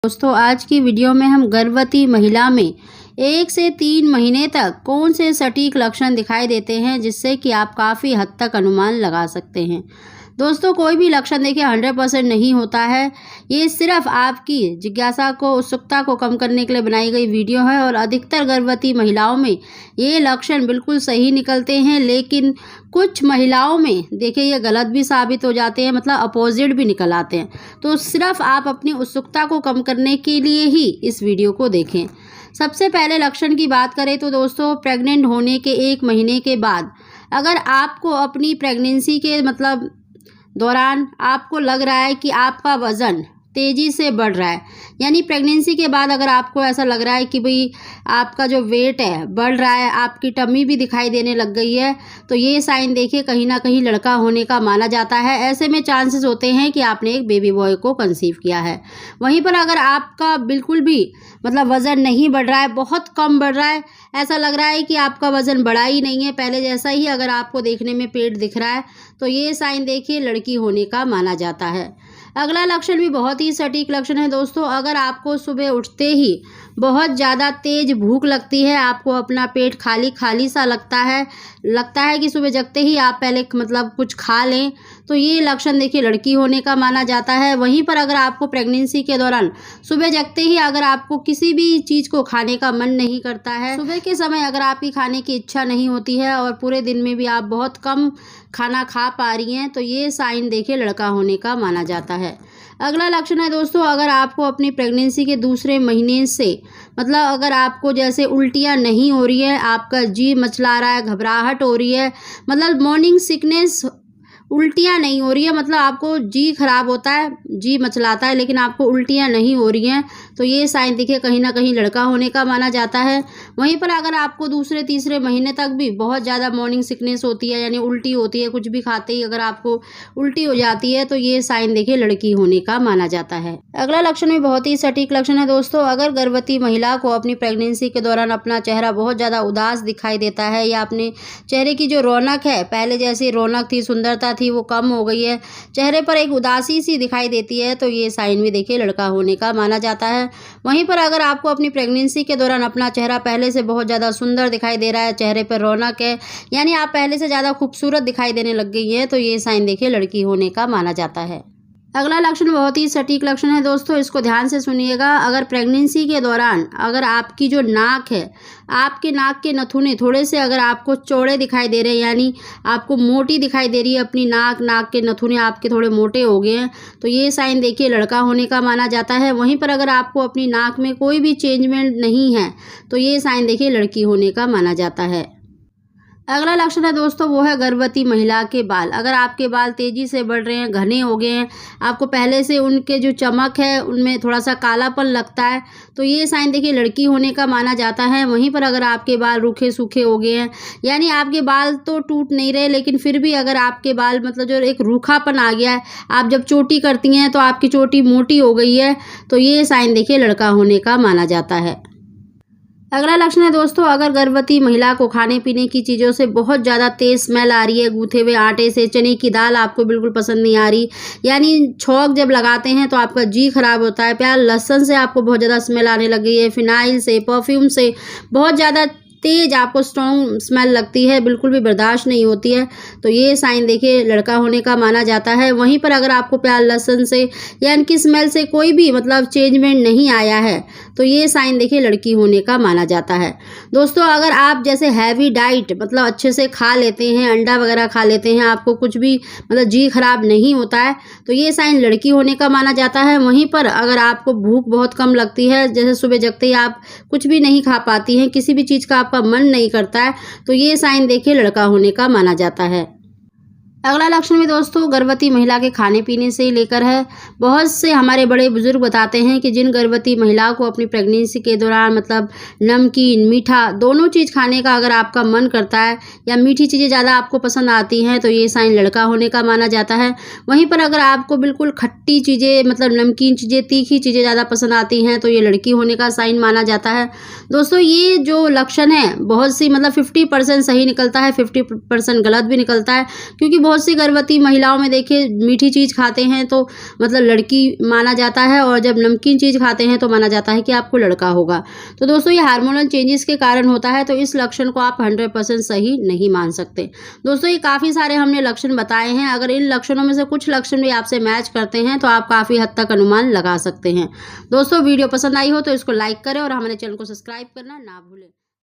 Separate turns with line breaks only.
दोस्तों आज की वीडियो में हम गर्भवती महिला में 1 से 3 महीने तक कौन से सटीक लक्षण दिखाई देते हैं जिससे कि आप काफ़ी हद तक अनुमान लगा सकते हैं। दोस्तों कोई भी लक्षण देखिए 100% नहीं होता है। ये सिर्फ आपकी जिज्ञासा को, उत्सुकता को कम करने के लिए बनाई गई वीडियो है और अधिकतर गर्भवती महिलाओं में ये लक्षण बिल्कुल सही निकलते हैं, लेकिन कुछ महिलाओं में देखिए ये गलत भी साबित हो जाते हैं, मतलब अपोजिट भी निकल आते हैं। तो सिर्फ आप अपनी उत्सुकता को कम करने के लिए ही इस वीडियो को देखें। सबसे पहले लक्षण की बात करें तो दोस्तों प्रेग्नेंट होने के 1 महीने के बाद अगर आपको अपनी प्रेगनेंसी के दौरान आपको लग रहा है कि आपका वज़न तेज़ी से बढ़ रहा है, यानी प्रेगनेंसी के बाद अगर आपको ऐसा लग रहा है कि भाई आपका जो वेट है बढ़ रहा है, आपकी टमी भी दिखाई देने लग गई है, तो ये साइन देखिए कहीं ना कहीं लड़का होने का माना जाता है। ऐसे में चांसेस होते हैं कि आपने एक बेबी बॉय को कंसीव किया है। वहीं पर अगर आपका बिल्कुल भी वज़न नहीं बढ़ रहा है, बहुत कम बढ़ रहा है, ऐसा लग रहा है कि आपका वज़न बढ़ा ही नहीं है, पहले जैसा ही अगर आपको देखने में पेट दिख रहा है, तो ये साइन देखिए लड़की होने का माना जाता है। अगला लक्षण भी बहुत ही सटीक लक्षण है दोस्तों, अगर आपको सुबह उठते ही बहुत ज़्यादा तेज़ भूख लगती है, आपको अपना पेट खाली खाली सा लगता है कि सुबह जगते ही आप पहले कुछ खा लें, तो ये लक्षण देखिए लड़की होने का माना जाता है। वहीं पर अगर आपको प्रेगनेंसी के दौरान सुबह जगते ही अगर आपको किसी भी चीज़ को खाने का मन नहीं करता है, सुबह के समय अगर आपकी खाने की इच्छा नहीं होती है और पूरे दिन में भी आप बहुत कम खाना खा पा रही हैं, तो ये साइन देखिए लड़का होने का माना जाता है। अगला लक्षण है दोस्तों, अगर आपको अपनी प्रेगनेंसी के दूसरे महीने से अगर आपको जैसे उल्टियाँ नहीं हो रही है, आपका जी मचला रहा है, घबराहट हो रही है, मॉर्निंग सिकनेस, उल्टियाँ नहीं हो रही है, आपको जी खराब होता है, जी मचलाता है, लेकिन आपको उल्टियाँ नहीं हो रही हैं, तो ये साइन देखिए कहीं ना कहीं लड़का होने का माना जाता है। वहीं पर अगर आपको दूसरे तीसरे महीने तक भी बहुत ज़्यादा मॉर्निंग सिकनेस होती है, यानी उल्टी होती है, कुछ भी खाते ही अगर आपको उल्टी हो जाती है, तो ये साइन देखिए लड़की होने का माना जाता है। अगला लक्षण भी बहुत ही सटीक लक्षण है दोस्तों, अगर गर्भवती महिला को अपनी प्रेगनेंसी के दौरान अपना चेहरा बहुत ज़्यादा उदास दिखाई देता है, या अपने चेहरे की जो रौनक है, पहले जैसी रौनक थी, सुंदरता थी, वो कम हो गई है, चेहरे पर एक उदासी सी दिखाई देती है, तो ये साइन भी देखिए लड़का होने का माना जाता है। वहीं पर अगर आपको अपनी प्रेगनेंसी के दौरान अपना चेहरा पहले से बहुत ज़्यादा सुंदर दिखाई दे रहा है, चेहरे पर रौनक है, यानी आप पहले से ज़्यादा खूबसूरत दिखाई देने लग गई है, तो ये साइन देखिए लड़की होने का माना जाता है। अगला लक्षण बहुत ही सटीक लक्षण है दोस्तों, इसको ध्यान से सुनिएगा। अगर प्रेगनेंसी के दौरान अगर आपकी जो नाक है, आपके नाक के नथुने थोड़े से अगर आपको चौड़े दिखाई दे रहे हैं, यानी आपको मोटी दिखाई दे रही है अपनी नाक के नथुने आपके थोड़े मोटे हो गए हैं, तो ये साइन देखिए लड़का होने का माना जाता है। वहीं पर अगर आपको अपनी नाक में कोई भी चेंजमेंट नहीं है, तो ये साइन देखिए लड़की होने का माना जाता है। अगला लक्षण है दोस्तों, वो है गर्भवती महिला के बाल। अगर आपके बाल तेज़ी से बढ़ रहे हैं, घने हो गए हैं, आपको पहले से उनके जो चमक है उनमें थोड़ा सा कालापन लगता है, तो ये साइन देखिए लड़की होने का माना जाता है। वहीं पर अगर आपके बाल रूखे सूखे हो गए हैं, यानी आपके बाल तो टूट नहीं रहे, लेकिन फिर भी अगर आपके बाल जो एक रूखापन आ गया है, आप जब चोटी करती हैं तो आपकी चोटी मोटी हो गई है, तो ये साइन देखिए लड़का होने का माना जाता है। अगला लक्षण है दोस्तों, अगर गर्भवती महिला को खाने पीने की चीज़ों से बहुत ज़्यादा तेज़ स्मेल आ रही है, गूथे हुए आटे से, चने की दाल आपको बिल्कुल पसंद नहीं आ रही, यानी छौंक जब लगाते हैं तो आपका जी खराब होता है, प्याज लहसुन से आपको बहुत ज़्यादा स्मेल आने लग गई है, फिनाइल से, परफ्यूम से बहुत ज़्यादा तेज आपको स्ट्रॉन्ग स्मेल लगती है, बिल्कुल भी बर्दाश्त नहीं होती है, तो ये साइन देखिए लड़का होने का माना जाता है। वहीं पर अगर आपको प्याज लहसुन से या इनकी स्मेल से कोई भी चेंजमेंट नहीं आया है, तो ये साइन देखिए लड़की होने का माना जाता है। दोस्तों अगर आप जैसे हैवी डाइट अच्छे से खा लेते हैं, अंडा वगैरह खा लेते हैं, आपको कुछ भी जी खराब नहीं होता है, तो ये साइन लड़की होने का माना जाता है। वहीं पर अगर आपको भूख बहुत कम लगती है, जैसे सुबह जगते ही आप कुछ भी नहीं खा पाती हैं, किसी भी चीज़ का आपका मन नहीं करता है, तो ये साइन देखिए लड़का होने का माना जाता है। अगला लक्षण भी दोस्तों गर्भवती महिला के खाने पीने से ही लेकर है। बहुत से हमारे बड़े बुजुर्ग बताते हैं कि जिन गर्भवती महिलाओं को अपनी प्रेगनेंसी के दौरान नमकीन, मीठा दोनों चीज़ खाने का अगर आपका मन करता है, या मीठी चीज़ें ज़्यादा आपको पसंद आती हैं, तो ये साइन लड़का होने का माना जाता है। वहीं पर अगर आपको बिल्कुल खट्टी चीज़ें नमकीन चीज़ें, तीखी चीज़ें ज़्यादा पसंद आती हैं, तो ये लड़की होने का साइन माना जाता है। दोस्तों ये जो लक्षण है बहुत सी 50% सही निकलता है, 50% गलत भी निकलता है, क्योंकि बहुत सी गर्भवती महिलाओं में देखिए मीठी चीज़ खाते हैं तो मतलब लड़की माना जाता है, और जब नमकीन चीज़ खाते हैं तो माना जाता है कि आपको लड़का होगा। तो दोस्तों ये हार्मोनल चेंजेस के कारण होता है, तो इस लक्षण को आप 100% सही नहीं मान सकते। दोस्तों ये काफ़ी सारे हमने लक्षण बताए हैं, अगर इन लक्षणों में से कुछ लक्षण भी आपसे मैच करते हैं तो आप काफ़ी हद तक अनुमान लगा सकते हैं। दोस्तों वीडियो पसंद आई हो तो इसको लाइक करें और हमारे चैनल को सब्सक्राइब करना ना भूलें।